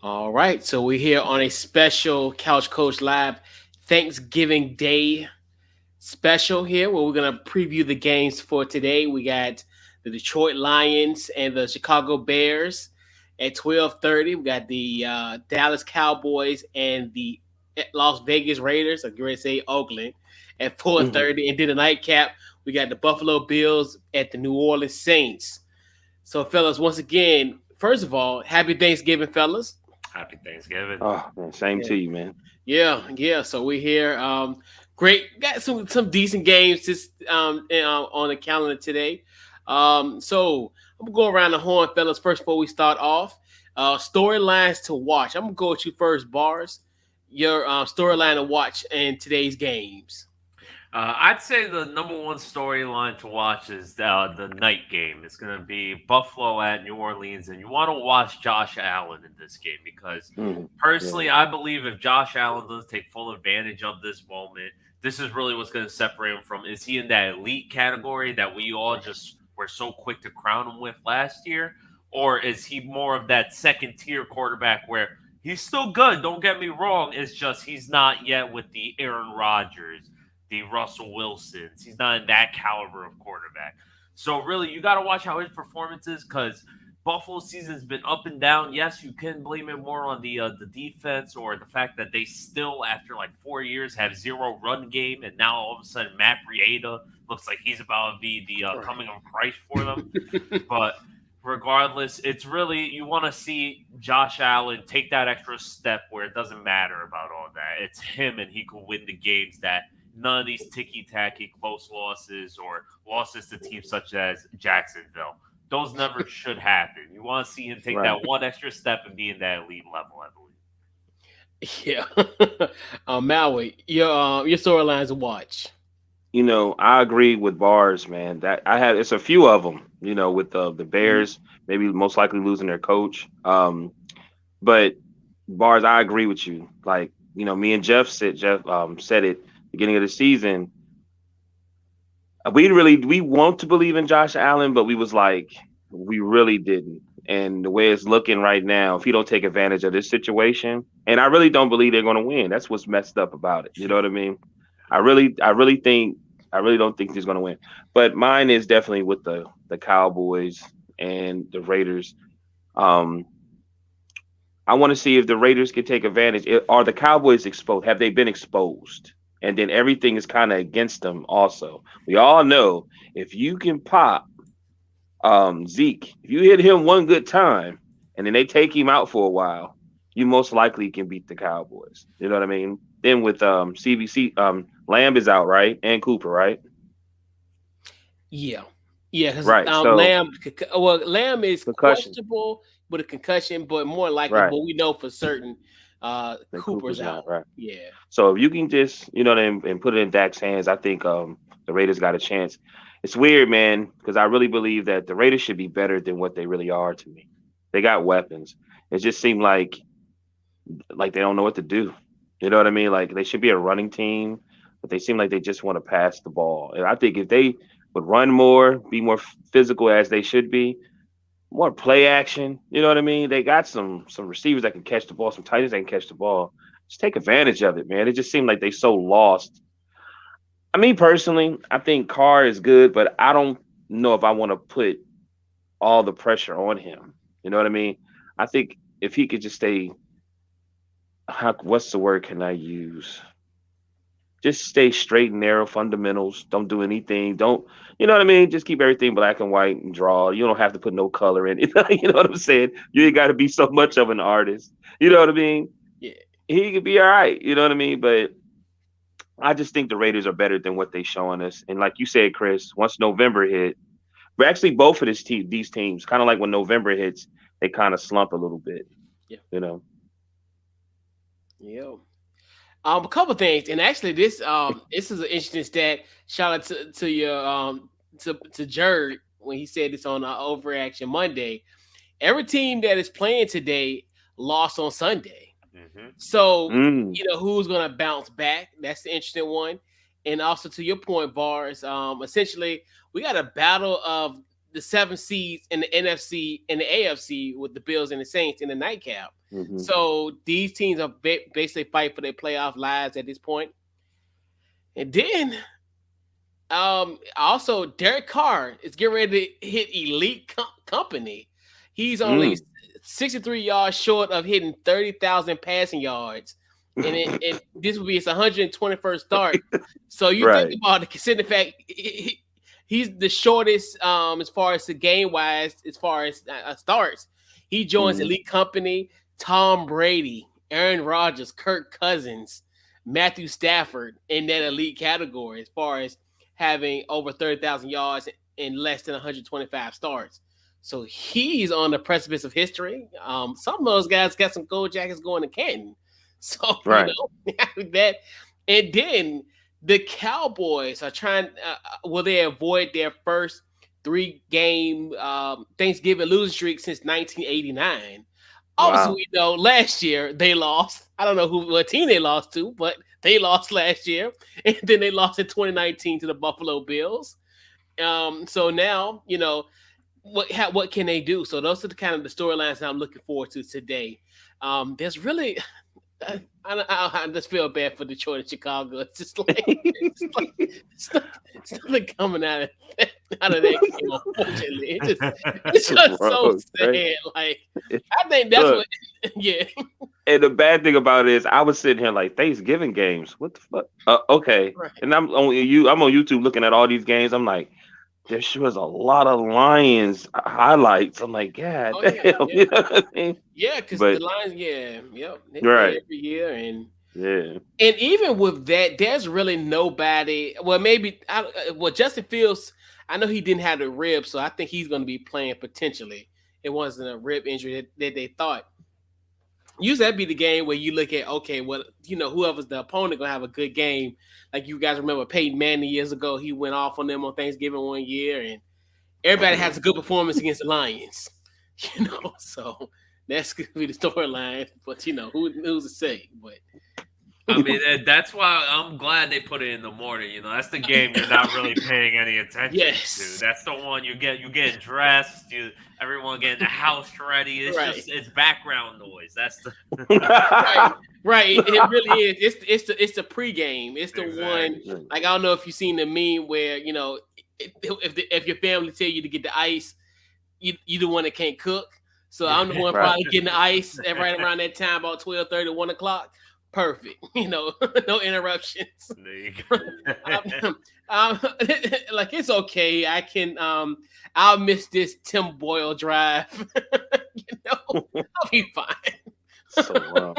All right, so we're here on a special Couch Coach Live Thanksgiving Day special here where we're going to preview the games for today. We got the Detroit Lions and the Chicago Bears at 12:30. We got the Dallas Cowboys and the Las Vegas Raiders, I'm going to say Oakland, at Mhm. 4:30. And then the nightcap, we got the Buffalo Bills at the New Orleans Saints. So, fellas, once again, first of all, happy Thanksgiving, fellas. Happy Thanksgiving. Oh man, same to you, man. Yeah. So we're here. Great. Got some decent games on the calendar today. So I'm gonna go around the horn, fellas. First, before we start off, storylines to watch. I'm gonna go with you first, Bars. Your storyline to watch in today's games. I'd say the number one storyline to watch is the night game. It's going to be Buffalo at New Orleans, and you want to watch Josh Allen in this game because Yeah. personally, I believe if Josh Allen does take full advantage of this moment, this is really what's going to separate him from. Is he in that elite category that we all just were so quick to crown him with last year, or is he more of that second tier quarterback where he's still good? Don't get me wrong. It's just he's not yet with the Aaron Rodgers, the Russell Wilsons. He's not in that caliber of quarterback. So really, you got to watch how his performance is because Buffalo season's been up and down. Yes, you can blame it more on the defense or the fact that they still, after like 4 years, have zero run game, and now all of a sudden Matt Breida looks like he's about to be the coming of Christ for them. But regardless, it's really you want to see Josh Allen take that extra step where it doesn't matter about all that. It's him, and he can win the games that none of these ticky-tacky close losses or losses to teams such as Jacksonville. Those never should happen. You want to see him take Right. that one extra step and be in that elite level, I believe. Yeah. Maui, your storylines to watch. I agree with Bars, man. That I had it's a few of them. With the Bears, maybe most likely losing their coach. But Bars, I agree with you. Like, me and Jeff said it beginning of the season. We want to believe in Josh Allen, but we was like, we really didn't. And the way it's looking right now, if he don't take advantage of this situation, and I really don't believe they're going to win. That's what's messed up about it. You know what I mean? I really don't think he's going to win. But mine is definitely with the Cowboys and the Raiders. Um, I want to see if the Raiders can take advantage. Are the Cowboys exposed? Have they been exposed? And then everything is kind of against them. Also, we all know if you can pop Zeke, if you hit him one good time, and then they take him out for a while, you most likely can beat the Cowboys. You know what I mean? Then with CBC, Lamb is out, right? And Cooper, right? Yeah, yeah. Because Right. So Lamb is concussion, questionable with a concussion, but more likely. right? But we know for certain, Then Cooper's Cooper's out. not right. Yeah, So if you can just, and put it in Dak's hands, I think the Raiders got a chance. It's weird, man, because I really believe that the Raiders should be better than what they really are to me. They got weapons. It just seemed like they don't know what to do. You know what I mean? Like they should be a running team, but they seem like they just want to pass the ball. And I think if they would run more, be more physical as they should be, more play action. You know what I mean? They got some receivers that can catch the ball, some tight ends that can catch the ball. Just take advantage of it, man. It just seemed like they so lost. I mean, personally, I think Carr is good, but I don't know if I want to put all the pressure on him. You know what I mean? I think if he could just stay, what's the word can I use? Just stay straight and narrow fundamentals. Don't do anything. Don't, you know what I mean? Just keep everything black and white and draw. You don't have to put no color in it. You know what I'm saying? You ain't got to be so much of an artist. You know what I mean? yeah, He could be all right. You know what I mean? But I just think the Raiders are better than what they showing us. And like you said, Chris, once November hit, we're actually both of these teams, kind of like when November hits, they kind of slump a little bit. yeah, You know? yeah. A couple things, and actually, this is an interesting stat. Shout out to your to Jared when he said this on Overreaction Monday. Every team that is playing today lost on Sunday. Mm-hmm. So, Mm, who's going to bounce back? That's the interesting one. And also to your point, Bars, essentially, we got a battle of the 7 seeds in the NFC and the AFC with the Bills and the Saints in the nightcap. Mhm. So these teams are basically fighting for their playoff lives at this point. And then also Derek Carr is getting ready to hit elite company. He's only 63 yards short of hitting 30,000 passing yards. And this will be his 121st start. So you think about it, consider the fact he's the shortest as far as the game wise, as far as starts. He joins elite company. Tom Brady, Aaron Rodgers, Kirk Cousins, Matthew Stafford in that elite category as far as having over 30,000 yards in less than 125 starts. So he's on the precipice of history. Some of those guys got some gold jackets going to Canton. So that, and then the Cowboys are trying. Will they avoid their first 3-game Thanksgiving losing streak since 1989? Obviously, we know last year they lost. I don't know what team they lost to, but they lost last year, and then they lost in 2019 to the Buffalo Bills. So now what can they do? So those are the kind of the storylines that I'm looking forward to today. There's really. I just feel bad for Detroit and Chicago. It's just like it's nothing coming out of that game, unfortunately. It's just so sad. Like I think that's what. Yeah. And the bad thing about it is, I was sitting here like Thanksgiving games. What the fuck? Okay. Right. And I'm on YouTube looking at all these games. I'm like, there sure is a lot of Lions highlights. I'm like, God damn. Yeah. You know what I mean? Yeah, because the Lions, they play every year, and even with that, there's really nobody. Well, maybe Justin Fields. I know he didn't have the rib, so I think he's going to be playing potentially. It wasn't a rib injury that they thought. Usually that'd be the game where you look at, okay, well, whoever's the opponent gonna have a good game. Like you guys remember Peyton Manning years ago, he went off on them on Thanksgiving one year, and everybody has a good performance against the Lions. So that's gonna be the storyline. But who's to say? But I mean, that's why I'm glad they put it in the morning. That's the game you're not really paying any attention to. That's the one you get dressed, everyone getting the house ready. It's it's background noise. That's the right. It really is. It's the pregame. It's the one. Like I don't know if you've seen the meme where if your family tell you to get the ice, you the one that can't cook. So I'm the one probably getting the ice right around that time, about 12:30, 1 o'clock. Perfect, no interruptions. Like it's okay. I can I'll miss this Tim Boyle drive. I'll be fine. So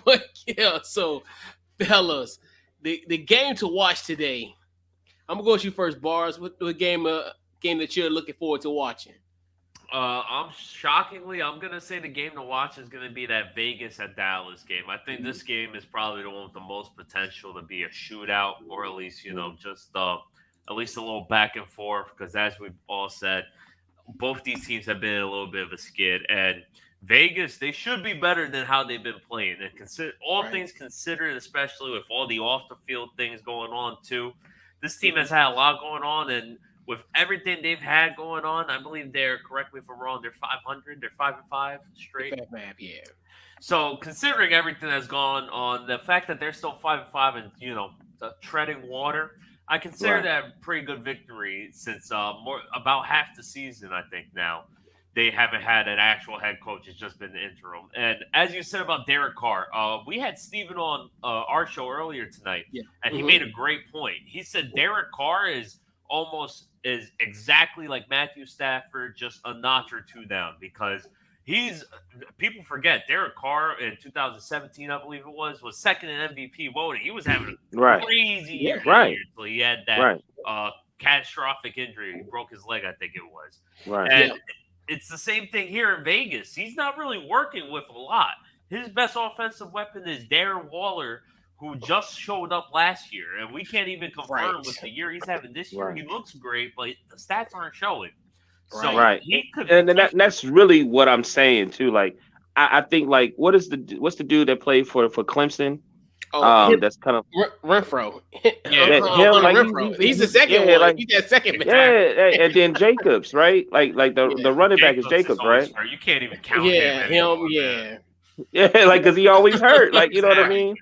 But so fellas, the game to watch today. I'm gonna go with you first, Bars. What game that you're looking forward to watching? I'm gonna say the game to watch is gonna be that Vegas at Dallas game. I think this game is probably the one with the most potential to be a shootout, or at least just at least a little back and forth. Because as we've all said, both these teams have been in a little bit of a skid, and Vegas, they should be better than how they've been playing. And things considered, especially with all the off the field things going on too, this team has had a lot going on, and with everything they've had going on, I believe correct me if I'm wrong, they're 500. They're 5-5 straight. Yeah. So considering everything that's gone on, the fact that they're still 5-5 and treading water, I consider that a pretty good victory since about half the season. I think now they haven't had an actual head coach; it's just been the interim. And as you said about Derek Carr, we had Steven on our show earlier tonight, and he made a great point. He said Derek Carr is exactly like Matthew Stafford, just a notch or two down, because people forget Derek Carr in 2017, I believe it was second in MVP voting. He was having a crazy year. So he had that catastrophic injury. He broke his leg, I think it was. And it's the same thing here in Vegas. He's not really working with a lot. His best offensive weapon is Darren Waller, who just showed up last year, and we can't even confirm with the year he's having this year. He looks great, but the stats aren't showing. So that's really what I'm saying too. Like, I think like what's the dude that played for Clemson? Oh, That's kind of Renfro. Yeah, him. Like Renfro. He's the second yeah, one. like He's that second yeah, back. and then Jacobs, right? Like Yeah. the running back is Jacobs is Jacobs, always right? hurt. You can't even count him Yeah, him. anymore, man. Yeah, Yeah, like because he always hurt. Like you know what I Exactly. mean?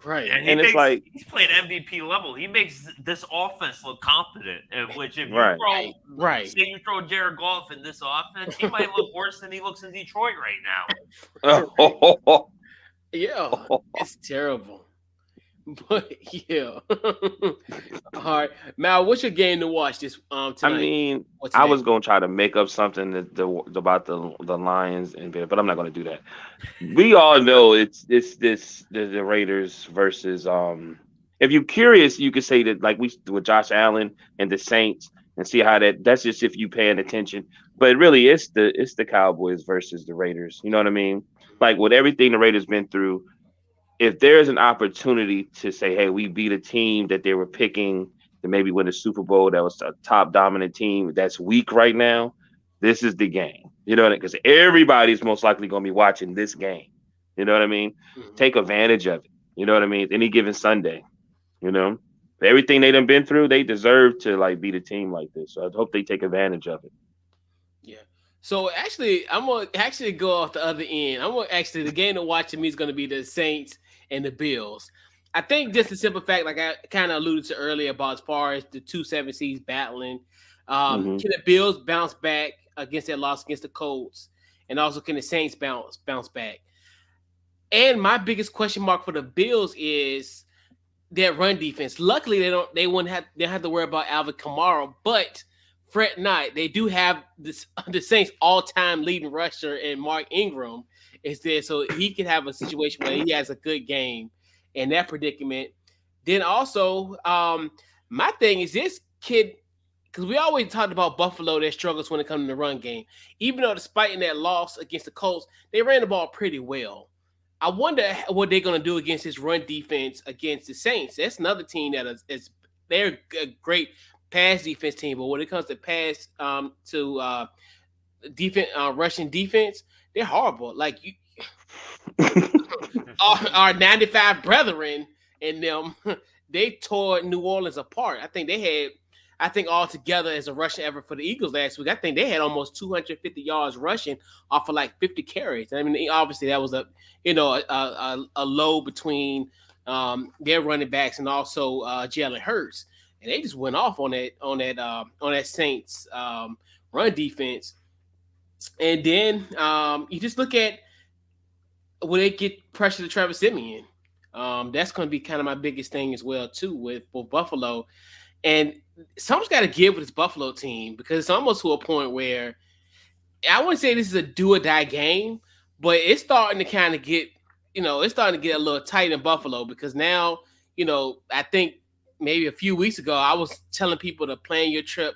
right. And And it's like he's playing MVP level. He makes this offense look competent. And which if you right. throw Right. say you throw Jared Goff in this offense, he might look worse than he looks in Detroit right now. Yeah, it's terrible. But yeah. All right, Mal, what's your game to watch this I tonight? mean, Or I today? was gonna try to make up something about the Lions but I'm not gonna do that. We all know it's the Raiders versus If you're curious, you could say that like we with Josh Allen and the Saints and see how that's just if you paying attention. But really, it's the Cowboys versus the Raiders. You know what I mean? Like with everything the Raiders been through, if there's an opportunity to say, hey, we beat a team that they were picking to maybe win the Super Bowl that was a top dominant team that's weak right now, this is the game. You know what I mean? Because everybody's most likely going to be watching this game. You know what I mean? Mhm. Take advantage of it. You know what I mean? Any given Sunday. You know? Everything they done been through, they deserve to like beat a team like this. So I hope they take advantage of it. Yeah. So actually, I'm gonna actually go off the other end. The game to watch to me is gonna be the Saints and the Bills. I think just the simple fact, like I kind of alluded to earlier, about as far as the 2-7 seeds battling. Mhm. Can the Bills bounce back against their loss against the Colts, and also can the Saints bounce back? And my biggest question mark for the Bills is their run defense. Luckily, they won't have to worry about Alvin Kamara, but fret not, they do have the Saints all-time leading rusher in Mark Ingram is there, so he can have a situation where he has a good game in that predicament. Then also, my thing is this kid, because we always talked about Buffalo, their struggles when it comes to the run game. Even though despite in that loss against the Colts, they ran the ball pretty well. I wonder what they're going to do against this run defense against the Saints. That's another team that is they're a great pass defense team, but when it comes to pass defense, rushing defense, they're horrible. Like our 95 brethren and them, they tore New Orleans apart. I think all together as a rushing effort for the Eagles last week, I think they had almost 250 yards rushing off of like 50 carries. I mean, obviously that was a low between their running backs and also Jalen Hurts, and they just went off on that Saints run defense. And then you just look at will they get pressure to Travis Simeon. That's going to be kind of my biggest thing as well too with Buffalo. And someone's got to give with this Buffalo team because it's almost to a point where I wouldn't say this is a do or die game, but it's starting to kind of get, it's starting to get a little tight in Buffalo because now, I think maybe a few weeks ago, I was telling people to plan your trip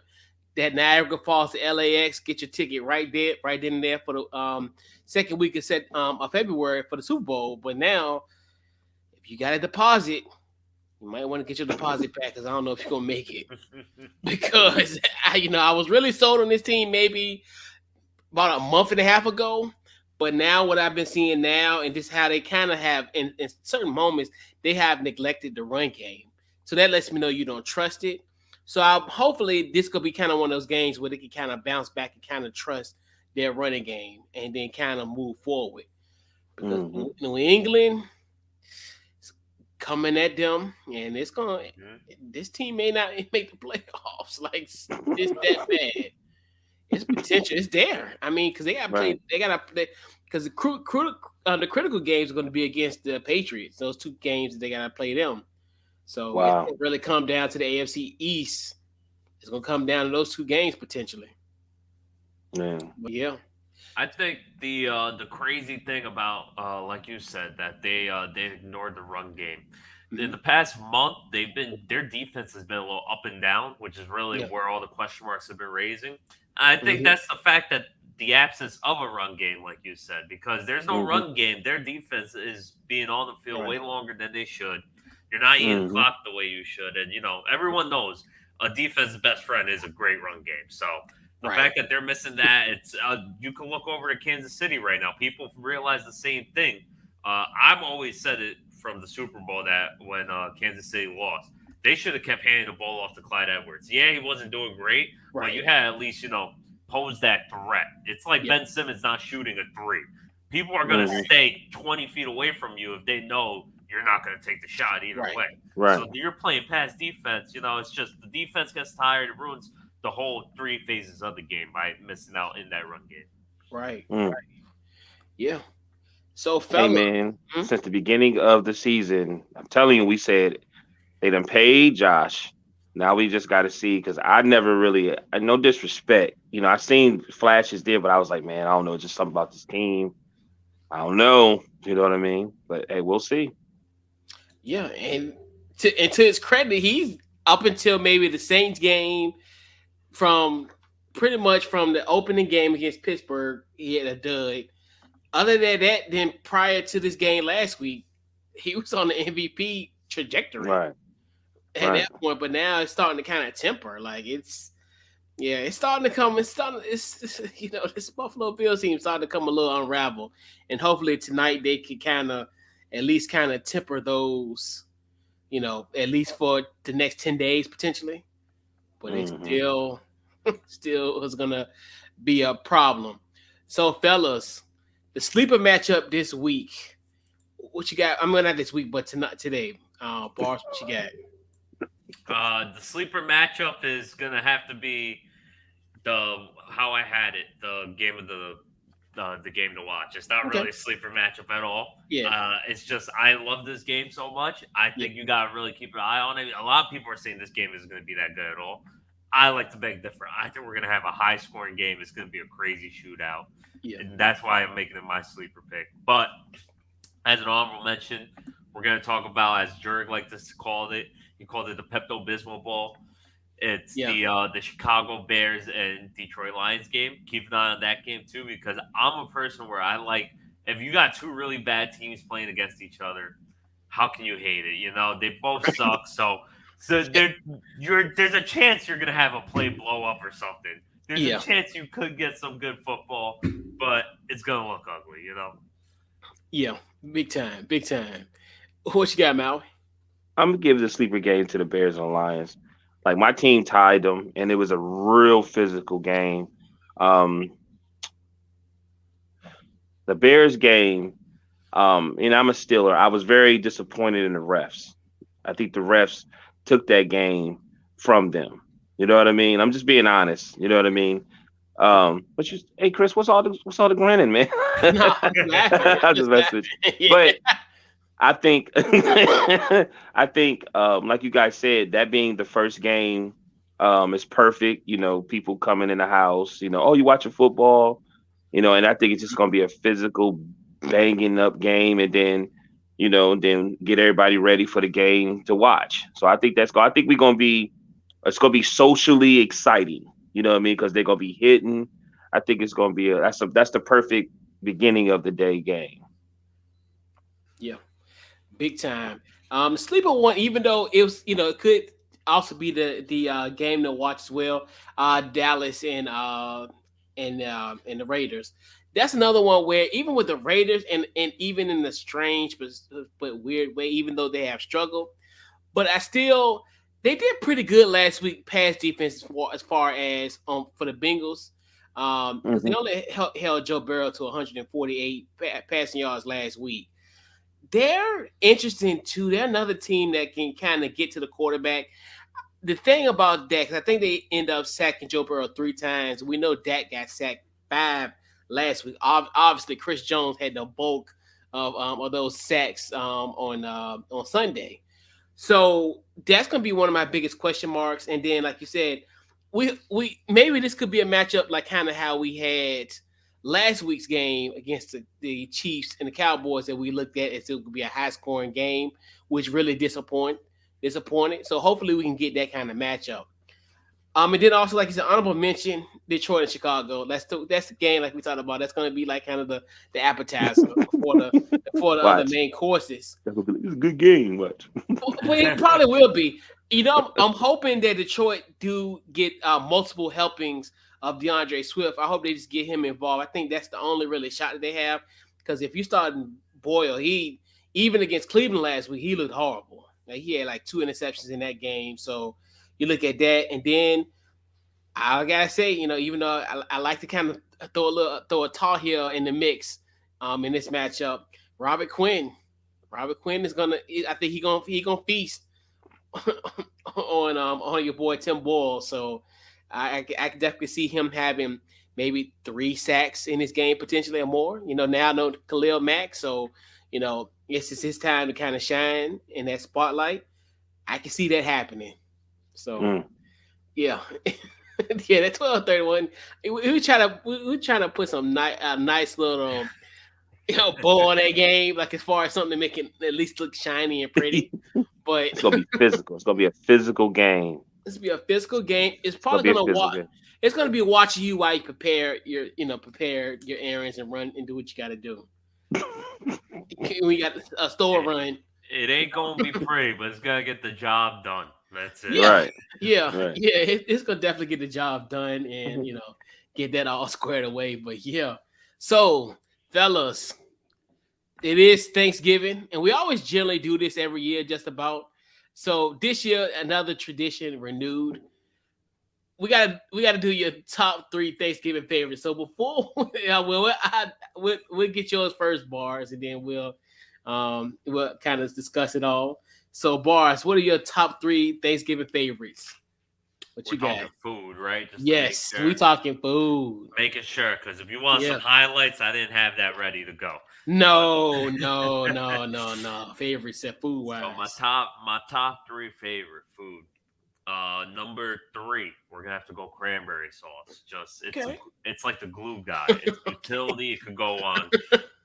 that Niagara Falls to LAX, get your ticket right then and there for the second week of February for the Super Bowl. But now, if you got a deposit, you might want to get your deposit back because I don't know if you're gonna make it. Because I was really sold on this team maybe about a month and a half ago, but now what I've been seeing now and just how they kind of have in certain moments they have neglected the run game. So that lets me know you don't trust it. So hopefully this could be kind of one of those games where they can kind of bounce back and kind of trust their running game and then kind of move forward. Because New England coming at them, and this team may not make the playoffs. Like it's that bad. It's potential. It's there. I mean, because they got to play. They got to play because the critical games are going to be against the Patriots. Those two games they got to play them. So it's going to really come down to the AFC East. It's going to come down to those two games potentially. Yeah. But yeah. I think the crazy thing about like you said that they ignored the run game. In the past month, their defense has been a little up and down, which is really where all the question marks have been raising. I think that's the fact that the absence of a run game, like you said, because there's no run game, their defense is being on the field way longer than they should. You're not eating clock the way you should, and everyone knows a defense's best friend is a great run game. So. The fact that they're missing that, it's you can look over to Kansas City right now. People realize the same thing. I've always said it from the Super Bowl that when Kansas City lost. They should have kept handing the ball off to Clyde Edwards. Yeah, he wasn't doing great, but you had at least, pose that threat. It's like Ben Simmons not shooting a three. People are going to stay 20 feet away from you if they know you're not going to take the shot either way. Right. So you're playing pass defense. It's just the defense gets tired. It ruins the whole three phases of the game by missing out in that run game. Right. Yeah. So, fella, hey man, since the beginning of the season, I'm telling you, we said they done paid Josh. Now we just got to see, because I never really, no disrespect, I seen flashes there, but I was like, man, I don't know, just something about this team. I don't know, you know what I mean? But hey, we'll see. Yeah, and to his credit, he's up until maybe the Saints game, from pretty much from the opening game against Pittsburgh, he had a dud. Other than that, then prior to this game last week, he was on the MVP trajectory at that point. But now it's starting to kind of temper. Like it's starting to come. It's this Buffalo Bills team starting to come a little unraveled, and hopefully tonight they can at least temper those, at least for the next 10 days potentially. But it still is gonna be a problem. So, fellas, the sleeper matchup this week. What you got? I'm not this week, but today. Bars, what you got? The sleeper matchup is gonna have to be how I had it, the game of the game to watch. It's not really a sleeper matchup at all. Yeah. It's just I love this game so much. I think you gotta really keep an eye on it. A lot of people are saying this game isn't gonna be that good at all. I like to beg different. I think we're gonna have a high scoring game. It's gonna be a crazy shootout. Yeah. And that's why I'm making it my sleeper pick. But as an honorable mention, we're gonna talk about, as Jurg liked to call it, he called it the Pepto-Bismol Bowl. It's the Chicago Bears and Detroit Lions game. Keep an eye on that game too, because I'm a person where I like, if you got two really bad teams playing against each other, how can you hate it? They both suck. So there's a chance you're gonna have a play blow up or something. There's a chance you could get some good football, but it's gonna look ugly, Yeah, big time. What you got, Maui? I'm gonna give the sleeper game to the Bears and Lions. Like, my team tied them, and it was a real physical game. The Bears game, and I'm a Steeler. I was very disappointed in the refs. I think the refs took that game from them. You know what I mean? I'm just being honest. You know what I mean? Hey Chris, what's all the grinning, man? No, I'm just messing with you. But I think like you guys said, that being the first game is perfect. People coming in the house, oh, you watching football, and I think it's just gonna be a physical banging up game, and then then get everybody ready for the game to watch. So I think it's gonna be socially exciting. You know what I mean? Because they're gonna be hitting. I think it's gonna be that's the perfect beginning of the day game. Yeah, big time. Sleeper one, even though it was, it could also be the game to watch as well. Dallas and the Raiders. That's another one where even with the Raiders and even in the strange but weird way, even though they have struggled, but they did pretty good last week pass defense as far as for the Bengals. They only held Joe Burrow to 148 passing yards last week. They're interesting too. They're another team that can kind of get to the quarterback. The thing about Dak, I think they end up sacking Joe Burrow 3 times. We know Dak got sacked 5 last week. Obviously, Chris Jones had the bulk of those sacks on Sunday. So that's going to be one of my biggest question marks. And then, like you said, we maybe this could be a matchup like kind of how we had last week's game against the Chiefs and the Cowboys that we looked at as it could be a high-scoring game, which really disappointed. So hopefully we can get that kind of matchup. And then also, like you said, honorable mention, Detroit and Chicago. That's the game like we talked about. That's going to be like kind of the appetizer for the other main courses. It's a good game, but it probably will be. I'm hoping that Detroit do get multiple helpings of DeAndre Swift. I hope they just get him involved. I think that's the only really shot that they have, because if you start Boyle, even against Cleveland last week, he looked horrible. Like he had like 2 interceptions in that game. So you look at that, and then I gotta say, even though I like to kind of throw a Tar Heel in the mix, in this matchup, Robert Quinn is gonna. I think he gonna feast on your boy Tim Boyle. So I can definitely see him having maybe 3 sacks in this game potentially or more. Now I know Khalil Mack, so it's just his time to kind of shine in that spotlight. I can see that happening. So yeah. Yeah, that 12-31. We trying to put a nice little bow on that game, like as far as something to make it at least look shiny and pretty. But it's gonna be physical. It's gonna be a physical game. It's gonna be a physical game. It's probably gonna watch. It's gonna be watching you while you prepare your errands and run and do what you got to do. We got a store run. It ain't gonna be pretty, but it's gonna get the job done. That's it. Yeah. Right. Yeah. Right. Yeah. It's gonna definitely get the job done and get that all squared away. But yeah. So, fellas, it is Thanksgiving, and we always generally do this every year, just about. So this year, another tradition renewed. We gotta do your top 3 Thanksgiving favorites. So before we'll get yours first, Bars, and then we'll kind of discuss it all. So Bars, what are your top 3 Thanksgiving favorites? What you got? Food, right? Just yes, sure. we talking food. Making sure, because if you want some highlights, I didn't have that ready to go. No. Favorite set food wise. So my top 3 favorite food. Number 3, we're gonna have to go cranberry sauce. It's like the glue guy. It's utility. It could go on.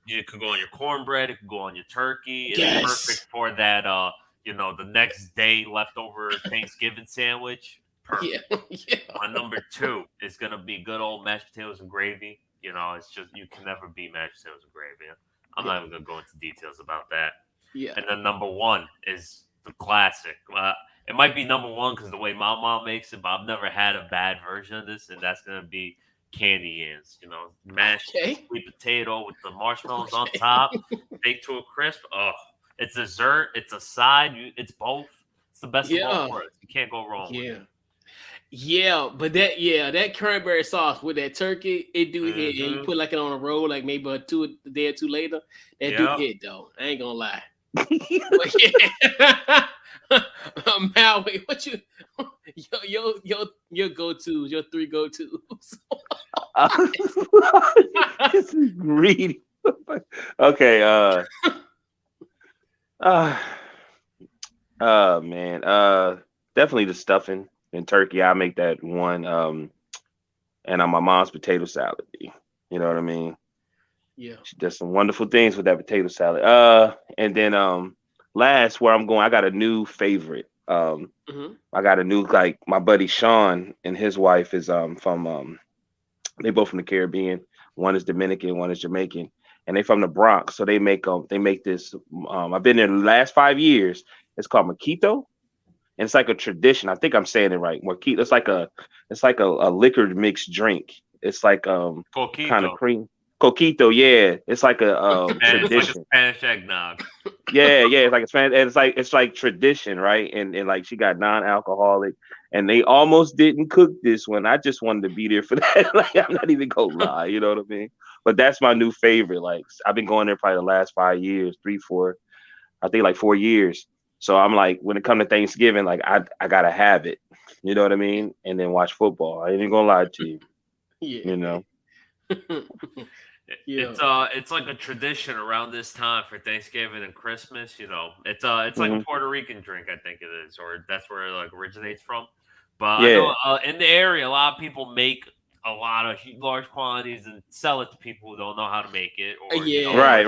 It could go on your cornbread. It could go on your turkey. It's perfect for that. The next day leftover Thanksgiving sandwich. Perfect. Yeah. My number 2 is gonna be good old mashed potatoes and gravy. It's just you can never beat mashed potatoes and gravy. I'm not even gonna go into details about that. Yeah. And then number 1 is the classic. It might be number 1 because the way my mom makes it, but I've never had a bad version of this, and that's gonna be candy yams. Mashed sweet potato with the marshmallows on top, baked to a crisp. Oh, it's dessert. It's a side. It's both. It's the best of both worlds. You can't go wrong with it. Yeah, but that cranberry sauce with that turkey, it do hit. And you put like it on a roll, like maybe a day or two later. That do hit though. I ain't gonna lie. But yeah. Maui, what your go-tos, your 3 go-tos? This is greedy. Okay. Man. Definitely the stuffing and turkey. I make that one. And on my mom's potato salad. You know what I mean? Yeah. She does some wonderful things with that potato salad. And then last where I'm going, I got a new favorite. I got a new, like, my buddy Sean and his wife is from they both from the Caribbean. One is Dominican, one is Jamaican, and they from the Bronx. So they make this. I've been there the last 5 years. It's called Mojito, and it's like a tradition. I think I'm saying it right. Mojito. It's like a liquor mixed drink. It's like kind of cream. Coquito, yeah, it's like a tradition. It's like a Spanish eggnog. Yeah, it's like a Spanish, and it's like tradition, right? And like she got non-alcoholic, and they almost didn't cook this one. I just wanted to be there for that. Like, I'm not even gonna lie, you know what I mean? But that's my new favorite. Like, I've been going there probably the last 5 years, 3, 4, I think like 4 years. So I'm like, when it comes to Thanksgiving, like I gotta have it, you know what I mean? And then watch football. I ain't even gonna lie to you, you know. It's like a tradition around this time for Thanksgiving and Christmas. It's like a Puerto Rican drink, I think it is, or that's where it like originates from. But I know, in the area, a lot of people make a lot of large quantities and sell it to people who don't know how to make it. Or, right.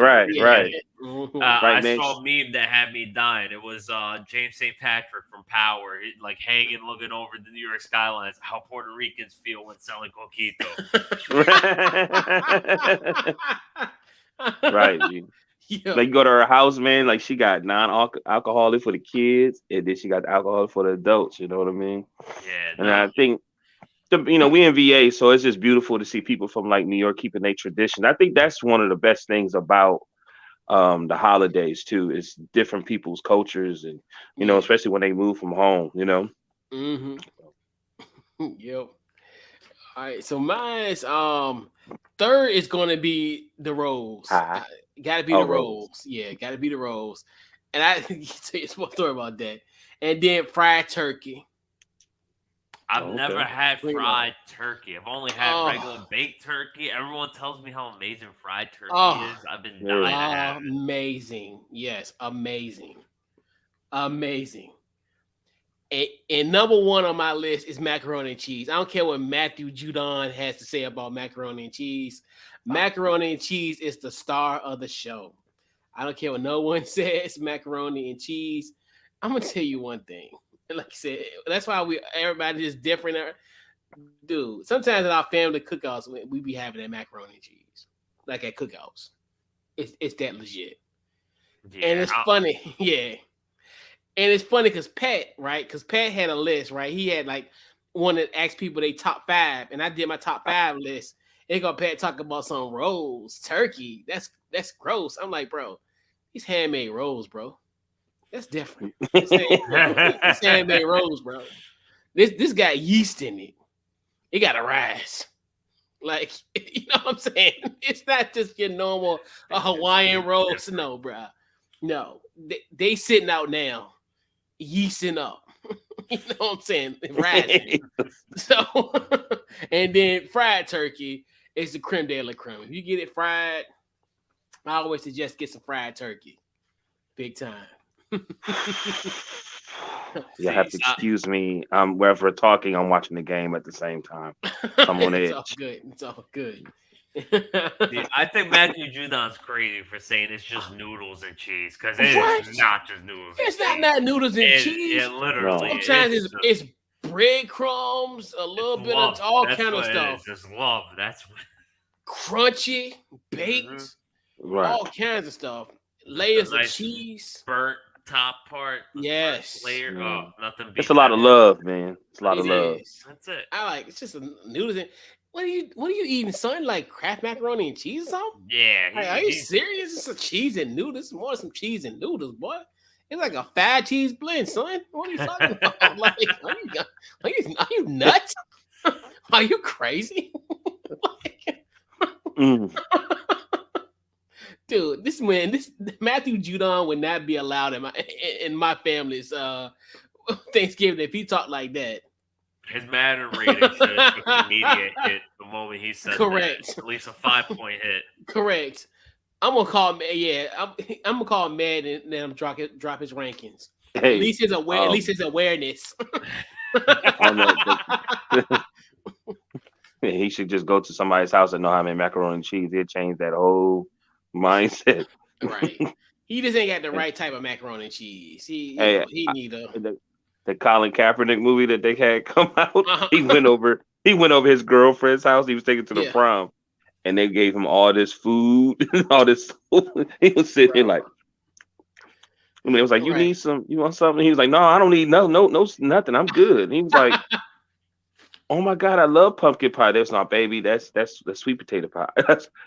I saw a meme that had me dying. It was James St. Patrick from Power, hanging, looking over the New York skylines. How Puerto Ricans feel when selling coquito. Right. Like, you go to her house, man. Like, she got non-alcoholic for the kids, and then she got the alcohol for the adults. You know what I mean? Yeah. And I think, we in VA, so it's just beautiful to see people from like New York keeping their tradition. I think that's one of the best things about the holidays too. It's different people's cultures, and especially when they move from home. Mm-hmm. Yep. All right. So mine's third is going to be the rolls. Got to be the rolls. Yeah, got to be the rolls. And I tell you a small story about that. And then fried turkey. I've never had fried turkey. I've only had regular baked turkey. Everyone tells me how amazing fried turkey is. I've been dying to have it. Amazing. Yes, amazing. Amazing. And number one on my list is macaroni and cheese. I don't care what Matthew Judon has to say about macaroni and cheese. Macaroni and cheese is the star of the show. I don't care what no one says, macaroni and cheese. I'm going to tell you one thing. Like I said, that's why everybody is different. Dude, sometimes in our family cookouts, we be having that macaroni and cheese. Like at cookouts. It's that legit. Yeah, and it's funny. Yeah. And it's funny because Pat, right? Because Pat had a list, right? He had like one that asked people they top 5. And I did my top 5 list. They go Pat talk about some rolls, turkey. That's gross. I'm like, bro, these handmade rolls, bro. That's different. It's handmade rolls, bro. This got yeast in it. It got a rise. Like, you know what I'm saying? It's not just your normal Hawaiian rolls. No, bro. No. They sitting out now, yeasting up. You know what I'm saying? Rising. So, and then fried turkey is the creme de la creme. If you get it fried, I always suggest get some fried turkey. Big time. You have to excuse me. Wherever we're talking, I'm watching the game at the same time. I'm on edge. It's all good. I think Matthew Judon's crazy for saying it's just noodles and cheese because it's not just noodles. It's not noodles and cheese. It literally. Sometimes it's breadcrumbs, a little bit of all kind of stuff. It's love. That's what. Crunchy, baked, all kinds of stuff. Layers of cheese, burnt top part. Yes, layer. Nothing. It's a lot of love, man. It's a lot of love. That's it. I like. It's just noodles. And what are you eating, son? Like Kraft macaroni and cheese or something? Yeah. Are you serious? It's a cheese and noodles. More than some cheese and noodles, boy. It's like a 5-cheese blend, son. What are you talking about? Like, are you nuts? Are you crazy? Dude, this Matthew Judon would not be allowed in my family's Thanksgiving if he talked like that. His Madden rating should have took an immediate hit the moment he said correct. That. At least a 5-point hit. Correct. I'm gonna call him. Yeah, I'm gonna call him mad and then I'm drop his rankings. Hey, at least his awareness. He should just go to somebody's house and know how to make macaroni and cheese. He'll change that whole mindset. Right. He just ain't got the right type of macaroni and cheese. He need the Colin Kaepernick movie that they had come out. He went over his girlfriend's house. He was taken to the prom, and they gave him all this food, all this. He was sitting there like, and it was like, you need some, you want something? He was like, no, I don't need no, nothing. I'm good. And he was like, oh my God, I love pumpkin pie. That's not, baby. That's sweet potato pie.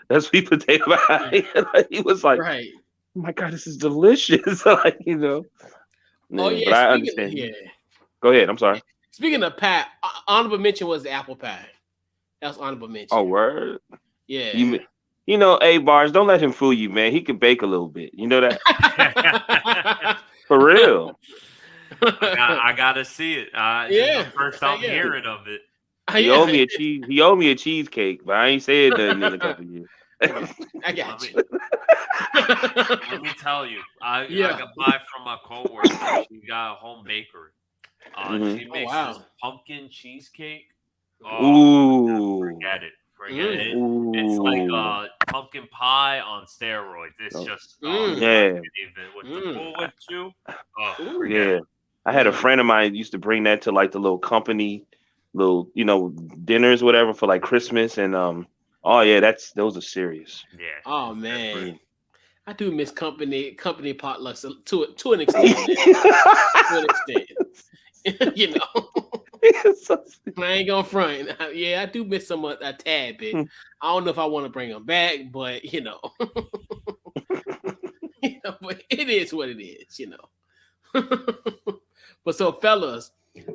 That's sweet potato pie. He was like, oh my God, this is delicious. Like, Oh yeah, but I understand. Go ahead. I'm sorry. Speaking of pie, honorable mention was the apple pie. That's honorable mention. Oh, word. Yeah. Hey Barnes, don't let him fool you, man. He can bake a little bit. You know that? For real. I gotta see it. This is the first time hearing of it. He owed me a cheese. He owed me a cheesecake, but I ain't said nothing in a couple of years. I got you. Let me tell you, I got buy from my coworker. She got a home bakery. She makes this pumpkin cheesecake. Forget it. It's like pumpkin pie on steroids. It's just with the Cool Whip too. I had a friend of mine used to bring that to like the little company, dinners, whatever, for like Christmas, and those are serious. Yeah. Oh man, I do miss company potlucks to an extent. I ain't gonna front. I do miss some a tad bit. I don't know if I want to bring them back, but But it is what it is, But so, fellas,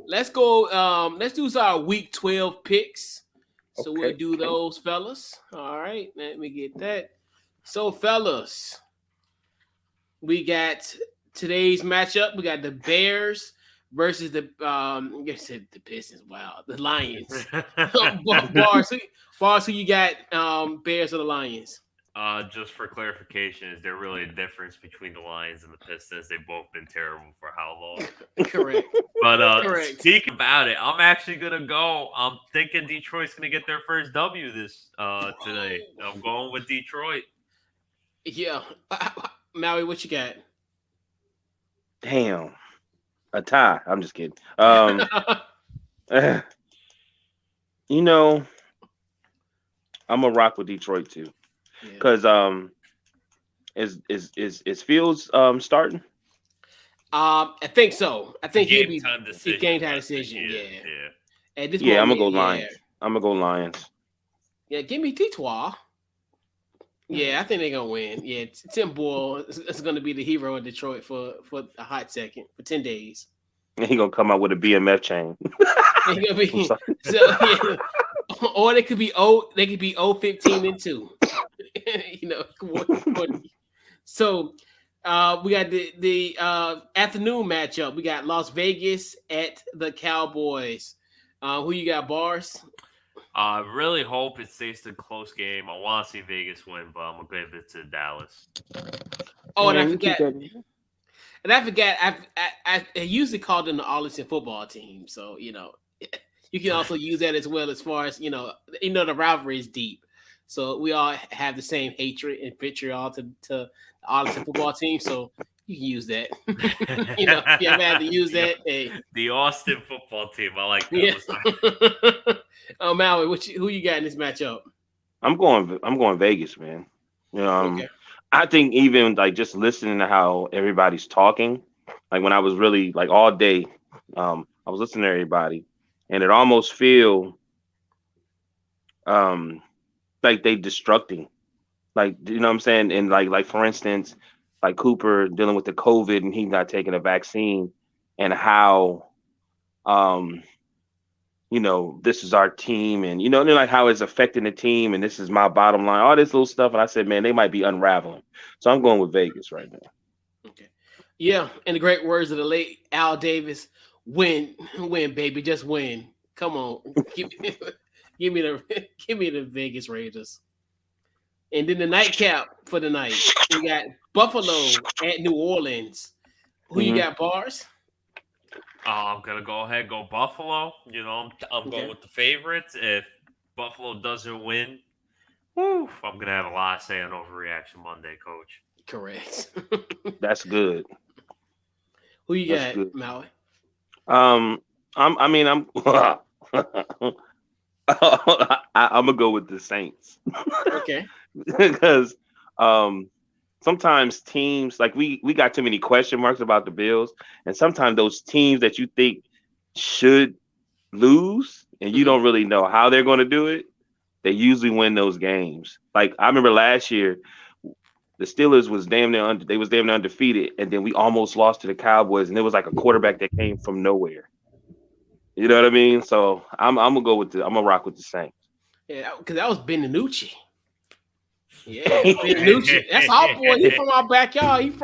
let's go. Let's do our week 12 picks. So we'll do those, fellas. All right, let me get that. So, fellas, we got today's matchup. We got the Bears versus the I said the Pistons. Wow, the Lions. Bars, who you got? Bears or the Lions? Just for clarification, is there really a difference between the Lions and the Pistons? They've both been terrible for how long? Correct. But Correct. Speaking about it, I'm actually gonna go. I'm thinking Detroit's gonna get their first W this today. I'm going with Detroit. Yeah, Maui, what you got? Damn, a tie. I'm just kidding. I'm gonna rock with Detroit too, because is Fields starting? I think so. I think he'll be game-time decision. Yeah. At this I'm moment, gonna go Lions. I'm gonna go Lions. Yeah, give me Detroit. Yeah, I think they're gonna win. Yeah, Tim Boyle is gonna be the hero in Detroit for a hot second, for 10 days. And he's gonna come out with a BMF chain. Or they could be 0-15-2. So we got the afternoon matchup. We got Las Vegas at the Cowboys. Who you got, Bars? I really hope it stays a close game. I want to see Vegas win, but I'm gonna give it to Dallas. Oh, and I forgot. I usually call them the Arlington football team. So you can also use that as well, as far as the rivalry is deep. So we all have the same hatred and vitriol to the Arlington football team. So you can use that. If you ever had to use that, hey. The Austin football team. I like that. Yeah. Maui, who you got in this matchup? I'm going Vegas, man. Okay. I think even like just listening to how everybody's talking, like when I was really like all day, I was listening to everybody, and it almost feel like they destructing, like what I'm saying, and like for instance, like Cooper dealing with the COVID and he not taking a vaccine, and how this is our team, and like how it's affecting the team, and this is my bottom line, all this little stuff. And I said, man, they might be unraveling. So I'm going with Vegas right now. Okay. Yeah, in the great words of the late Al Davis, win, baby, just win. Come on, give me the Vegas Raiders. And then the nightcap for the night, we got Buffalo at New Orleans. Who you got, Bars? I'm gonna go ahead, go Buffalo. I'm going with the favorites. If Buffalo doesn't win, I'm gonna have a lot to say on Overreaction Monday, Coach. Correct. That's good. Who you got, Maui? I'm I'm gonna go with the Saints. Okay. Because sometimes teams, like we got too many question marks about the Bills, and sometimes those teams that you think should lose and you don't really know how they're going to do it, they usually win those games. Like I remember last year, the Steelers was damn near undefeated, and then we almost lost to the Cowboys, and it was like a quarterback that came from nowhere. You know what I mean? So I'm gonna rock with the Saints. Yeah, because that was Ben DiNucci. Yeah, DiNucci. That's our boy. He from our backyard. He in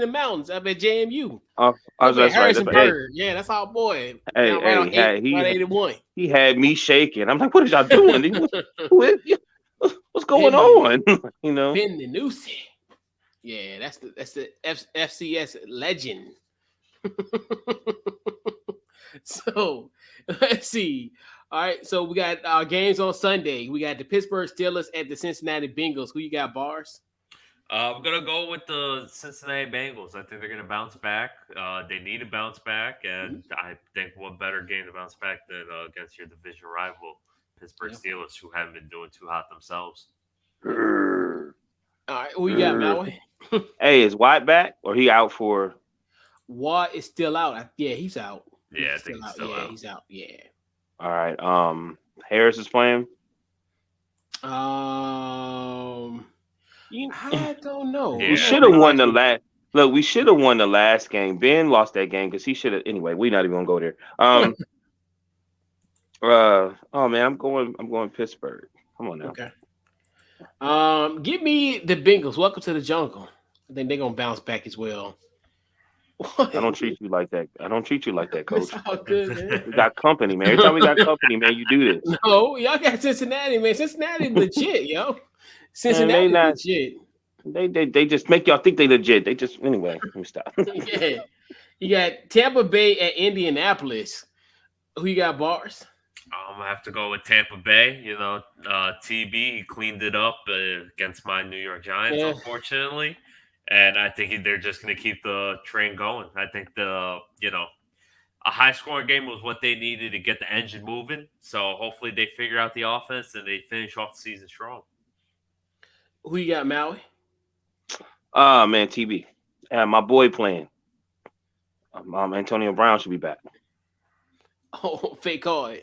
the mountains up at JMU. That's Harrisonburg. right. Yeah, that's our boy. He 81. He had me shaking. I'm like, what are y'all doing? What's going on? Ben DiNucci. Yeah, that's the FCS legend. So let's see. All right, so we got our games on Sunday. We got the Pittsburgh Steelers at the Cincinnati Bengals. Who you got, Bars? I'm going to go with the Cincinnati Bengals. I think they're going to bounce back. They need to bounce back, and I think what better game to bounce back than against your division rival, Pittsburgh Steelers, who haven't been doing too hot themselves. All right, who you got, Maui? Hey, is Watt back, or he out for? Watt is still out. Yeah, he's out. Yeah, I think he's still out. He's out. Yeah. All right. Harris is playing. I don't know. Yeah. We should have won the last. Look, we should have won the last game. Ben lost that game because he should have. Anyway, we're not even gonna go there. Oh man, I'm going Pittsburgh. Come on now. Okay. Give me the Bengals. Welcome to the jungle. I think they're gonna bounce back as well. I don't treat you like that. I don't treat you like that, Coach. It's all good, man. We got company, man. Every time we got company, man, you do this. No, y'all got Cincinnati, man. Cincinnati legit, yo. Cincinnati legit. They just make y'all think they legit. They just anyway. Let me stop. Yeah. You got Tampa Bay at Indianapolis. Who you got, Bars? I'm gonna have to go with Tampa Bay. You know, TB he cleaned it up against my New York Giants, unfortunately, and I think they're just gonna keep the train going. I think a high scoring game was what they needed to get the engine moving. So hopefully they figure out the offense and they finish off the season strong. Who you got, Maui? Man, TB. My boy playing. Antonio Brown should be back. Oh, fake card.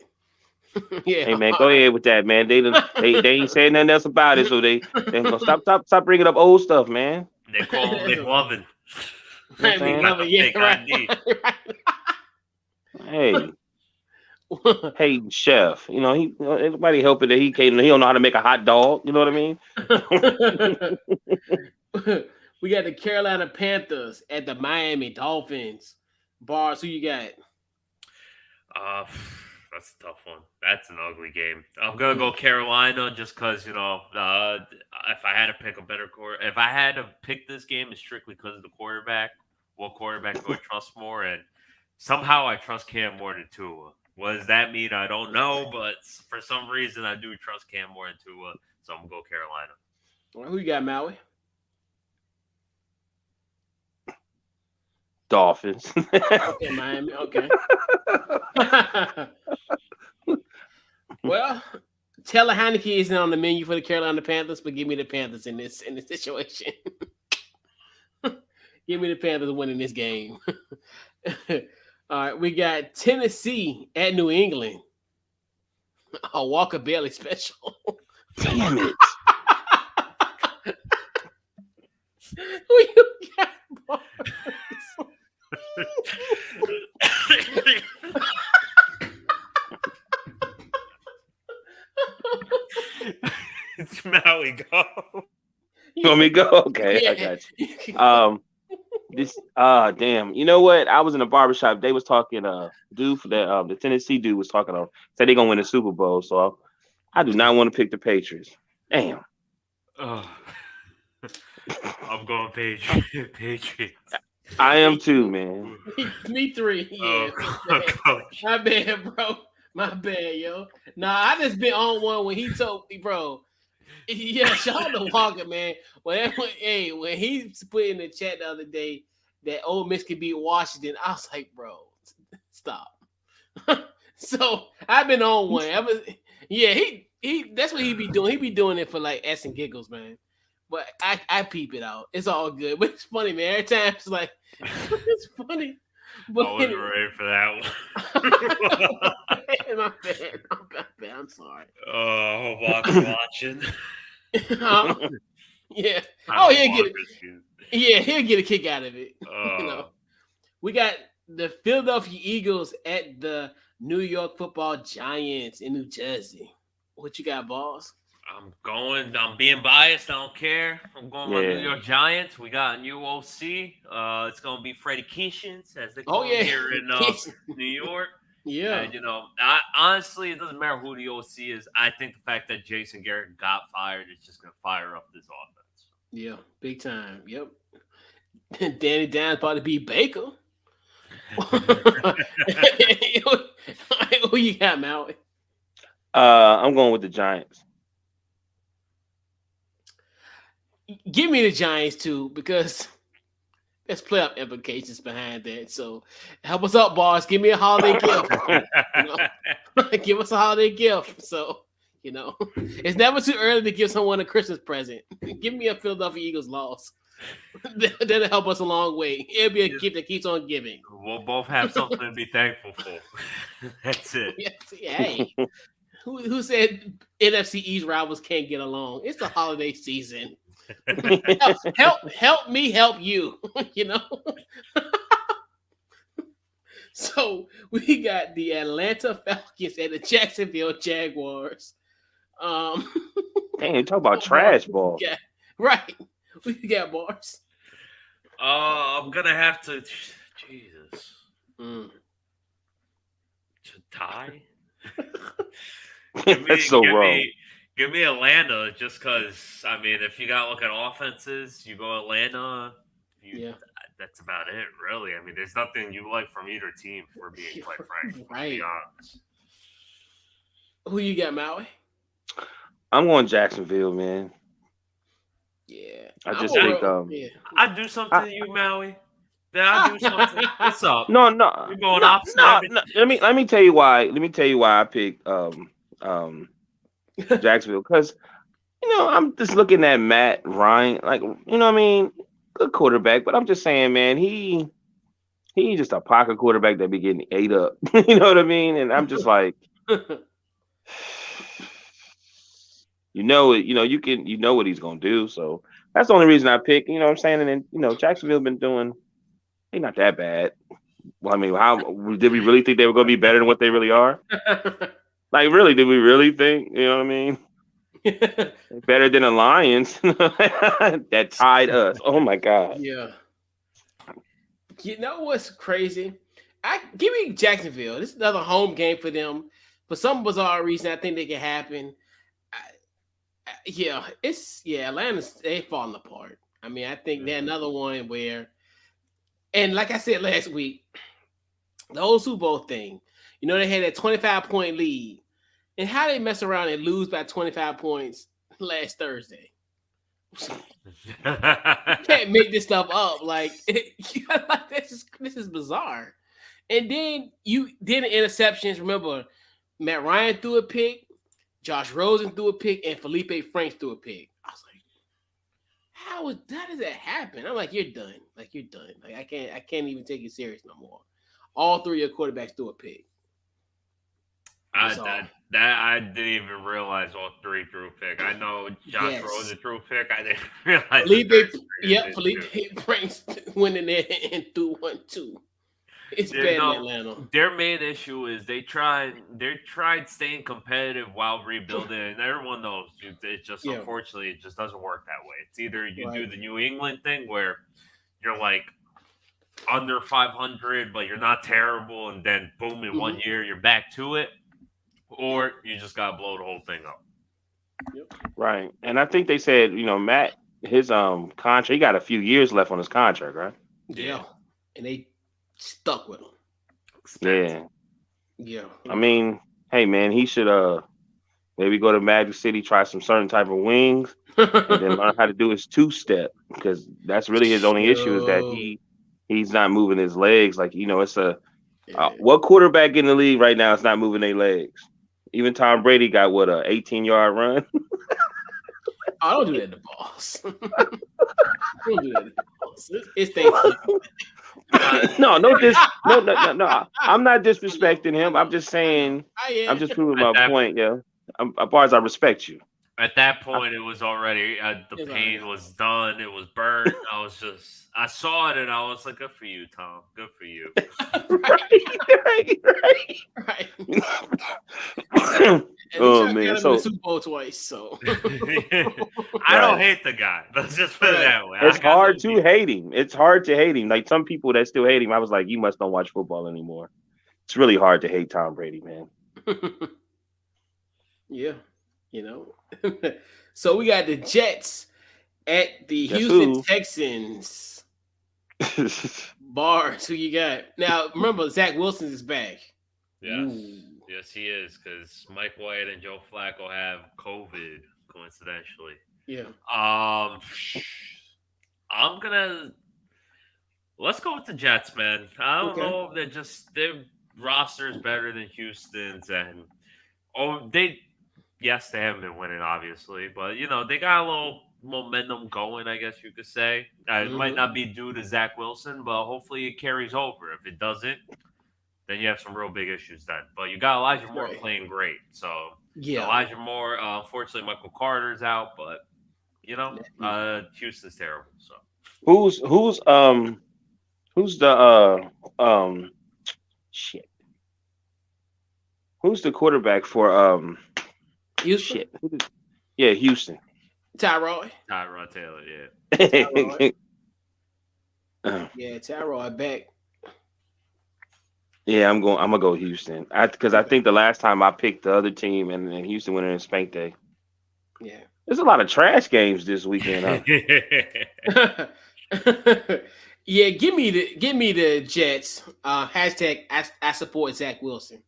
Yeah. Hey man, go ahead with that, man. They ain't saying nothing else about it, so they gonna stop bringing up old stuff, man. They call him McLovin. Hey, hey, chef. You know everybody helping that he can't. He don't know how to make a hot dog. You know what I mean? We got the Carolina Panthers at the Miami Dolphins. Bars, who you got? That's a tough one. That's an ugly game. I'm gonna go Carolina just because if I had to pick a better if I had to pick this game, it's strictly because of the quarterback. What quarterback do I trust more? And somehow I trust Cam more than Tua. What does that mean? I don't know, but for some reason I do trust Cam more than Tua, so I'm gonna go Carolina. Well, who you got, Maui? Dolphins. Okay, Miami. Okay. Well, Taylor Heineke isn't on the menu for the Carolina Panthers, but give me the Panthers in this situation. Give me the Panthers winning this game. All right, we got Tennessee at New England. A Walker Bailey special. Damn it. Who you got, boys? It's Maui, go. You want me to go? Okay, yeah. I got you. Damn. You know what? I was in a barbershop. They was talking. Dude, the Tennessee dude was talking on. Said they're gonna win the Super Bowl. So I do not want to pick the Patriots. Damn. I'm going Patriots. I am too, man. Me three. Yeah. My bad, bro. My bad, yo. Nah, I just been on one when he told me, bro. Yeah, shout out to Walker, man. When he put in the chat the other day that Ole Miss could beat Washington, I was like, bro, stop. So I've been on one. He that's what he be doing. He be doing it for like S and giggles, man. But I peep it out. It's all good. But it's funny, man. Every time it's like it's funny. But I wasn't ready for that one. My bad. I'm sorry. I hope Walker's watching. Yeah. Oh, he'll get a kick out of it. We got the Philadelphia Eagles at the New York Football Giants in New Jersey. What you got, boss? I'm being biased. I don't care. I'm going with New York Giants. We got a new OC. It's going to be Freddie Kitchens, as they call him here in New York. Yeah. And, honestly, it doesn't matter who the OC is. I think the fact that Jason Garrett got fired is just going to fire up this offense. Yeah, big time. Yep. Danny Dimes about to be Baker. Who you got, Maui? I'm going with the Giants. Give me the Giants too, because there's playoff implications behind that. So help us out, boss. Give me a holiday gift. Give us a holiday gift. So, it's never too early to give someone a Christmas present. Give me a Philadelphia Eagles loss. That'll help us a long way. It'll be a gift that keeps on giving. We'll both have something to be thankful for. That's it. Hey, who said NFC East rivals can't get along? It's the holiday season. help me help you. You know. So we got the Atlanta Falcons and the Jacksonville Jaguars. Um, Damn, talk about trash ball. yeah, right. We got bars. I'm gonna have to. Jesus. Mm. To tie? That's so wrong. Give me Atlanta just because, I mean, if you got to look at offenses, you go Atlanta. Yeah. That's about it, really. I mean, there's nothing you like from either team, for being quite frank. Right. To be honest. Who you got, Maui? I'm going Jacksonville, man. Yeah. I just think I'd do something to you, Maui. Then I do something. What's up? No. You're going opposite. No. Let me tell you why. Let me tell you why I picked Jacksonville, because I'm just looking at Matt Ryan, like, what I mean, good quarterback, but I'm just saying, man, he's just a pocket quarterback that be getting ate up. You know what I mean? And I'm just like, you know what he's gonna do. So that's the only reason I picked. You know what I'm saying? And then Jacksonville been doing. They're not that bad. Well, I mean, how did we really think they were going to be better than what they really are? Like, really, did we really think? You know what I mean? Better than the Lions that tied us. Oh my God. Yeah. You know what's crazy? Give me Jacksonville. This is another home game for them. For some bizarre reason, I think they can happen. Atlanta's they falling apart. I mean, I think they're another one where. And like I said last week, the whole Super Bowl thing, they had that 25-point lead. And how they mess around and lose by 25 points last Thursday. You can't make this stuff up. Like, this is bizarre. And then you did the interceptions. Remember, Matt Ryan threw a pick, Josh Rosen threw a pick, and Felipe Franks threw a pick. I was like, how does that happen? I'm like, you're done. Like, you're done. Like, I can't even take it serious no more. All three of your quarterbacks threw a pick. I didn't even realize all three threw a pick. I know Josh Rosen threw a pick. I didn't realize. Felipe Franks went in there and threw 1 2. It's bad in Atlanta. Their main issue is they tried staying competitive while rebuilding, and everyone knows it just unfortunately it just doesn't work that way. It's either you do the New England thing where you're like under 500, but you're not terrible, and then boom, in 1 year you're back to it, or you just gotta blow the whole thing up. Yep. Right, and I think they said Matt, his contract, he got a few years left on his contract, right? Yeah, and they stuck with him. Yeah. I mean, hey man, he should maybe go to Magic City, try some certain type of wings, and then learn how to do his 2-step, because that's really his only issue is that he's not moving his legs. Like it's what quarterback in the league right now is not moving their legs? Even Tom Brady got what, a 18-yard run. I don't do that to balls. Don't do that to balls. It's Thanksgiving. No. I'm not disrespecting him. I'm just saying. I'm just proving my point. Yeah. As far as I respect you. At that point, it was already the pain was done. It was burned. I saw it and I was like, "Good for you, Tom. Good for you." Right. Oh man, so Super Bowl twice. So I don't hate the guy. Let's just put it that way. It's hard to hate him. It's hard to hate him. Like some people that still hate him, I was like, you must not watch football anymore. It's really hard to hate Tom Brady, man. Yeah, So we got the Jets at the Houston Texans. Bars, who you got? Now, remember, Zach Wilson is back. Yes. Ooh. Yes, he is, because Mike White and Joe Flacco have COVID, coincidentally. Yeah. Let's go with the Jets, man. I don't know if their roster is better than Houston's, and they haven't been winning, obviously, but they got a little momentum going, I guess you could say. It might not be due to Zach Wilson, but hopefully it carries over. If it doesn't, then you have some real big issues then. But you got Elijah Moore playing great. So Elijah Moore, unfortunately Michael Carter's out, but Houston's terrible. So Who's the shit? Who's the quarterback for Houston, shit? Yeah, Houston. Tyrod. Tyrod Taylor, yeah. Tyrod. Yeah, Tyrod back. Yeah, I'm gonna go Houston. Because I think the last time I picked the other team and Houston went in and spanked they. Yeah. There's a lot of trash games this weekend, huh? Yeah, give me the Jets. Hashtag I support Zach Wilson.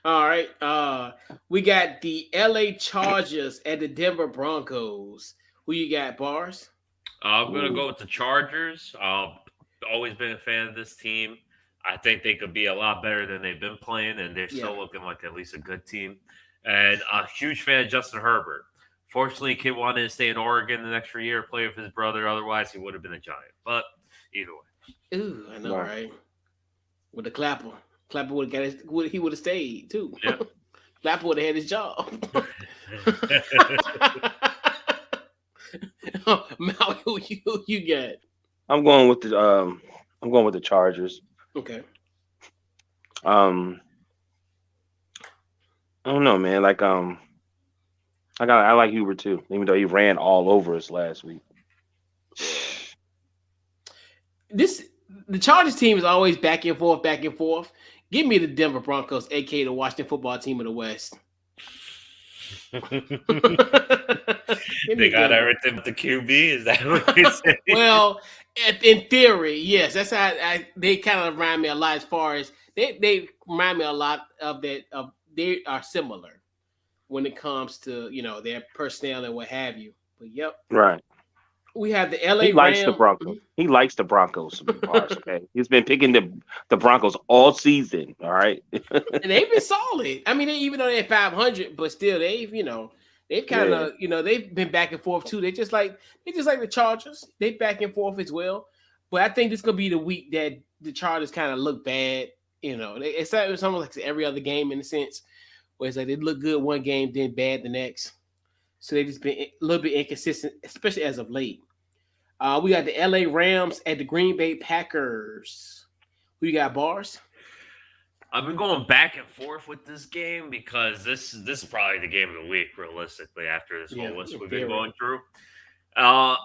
All right. We got the LA Chargers at the Denver Broncos. Who you got, Bars? I'm gonna go with the Chargers. Always been a fan of this team. I think they could be a lot better than they've been playing, and they're still looking like at least a good team. And a huge fan of Justin Herbert. Fortunately, kid wanted to stay in Oregon the extra year, play with his brother. Otherwise, he would have been a Giant. But either way. Ooh, I know, right? With the Clapper. Clapper would have got he would have stayed too. Yeah. Clapper would have had his job. Maui, who you got? I'm going with the Chargers. Okay. I don't know, man. Like I like Hubert too, even though he ran all over us last week. The Chargers team is always back and forth, back and forth. Give me the Denver Broncos, aka the Washington Football Team of the West. They got everything but the QB. Is that what you're saying? Well, in theory, yes. That's how they kind of remind me a lot. As far as they remind me a lot of that. They are similar when it comes to their personnel and what have you. But yep, right. We have the LA. He likes the Broncos. He likes the Broncos. Okay, he's been picking the Broncos all season. All right, and they've been solid. I mean, even though they're 500, but still they've kind of they've been back and forth too. They just like the Chargers. They back and forth as well. But I think this is gonna be the week that the Chargers kind of look bad. It's almost like every other game in a sense, where it's like they look good one game, then bad the next. So they just been a little bit inconsistent, especially as of late. We got the LA Rams at the Green Bay Packers. Who you got, Bars? I've been going back and forth with this game because this is probably the game of the week, realistically, after this whole list we've been going through. I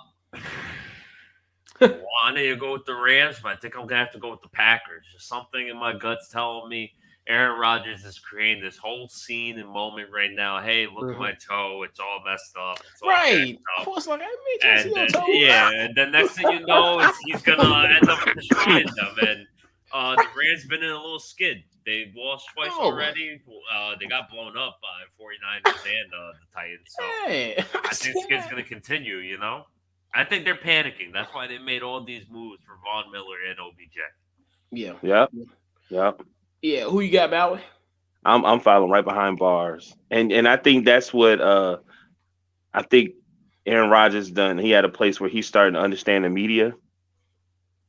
wanted to go with the Rams, but I think I'm going to have to go with the Packers. Just something in my guts telling me Aaron Rodgers is creating this whole scene and moment right now. Hey, look at my toe. It's all messed up. It's all right. Of course, like, and the next thing you know, he's going to end up destroying them. And the Rams been in a little skid. They lost twice already. They got blown up by 49ers and the Titans. So I think this game's going to continue, I think they're panicking. That's why they made all these moves for Von Miller and OBJ. Yeah. Yep. Yeah, who you got, Maui? I'm following right behind Bars, and I think that's what I think Aaron Rodgers done. He had a place where he's starting to understand the media,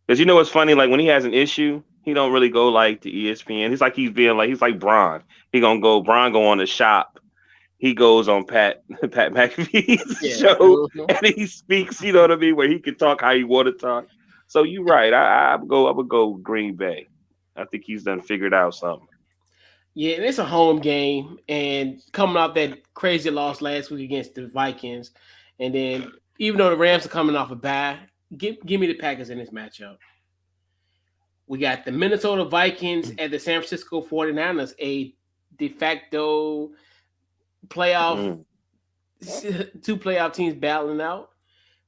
because what's funny, like when he has an issue, he don't really go like to ESPN. He's like he's like Bron. Bron go on the shop. He goes on Pat McAfee's show and he speaks. You know what I mean? Where he can talk how he want to talk. So you're right. I would go Green Bay. I think he's done figured out something. Yeah, it's a home game, and coming off that crazy loss last week against the Vikings, and then even though the Rams are coming off a bye, give me the Packers in this matchup. We got the Minnesota Vikings at the San Francisco 49ers, a de facto playoff, two playoff teams battling out.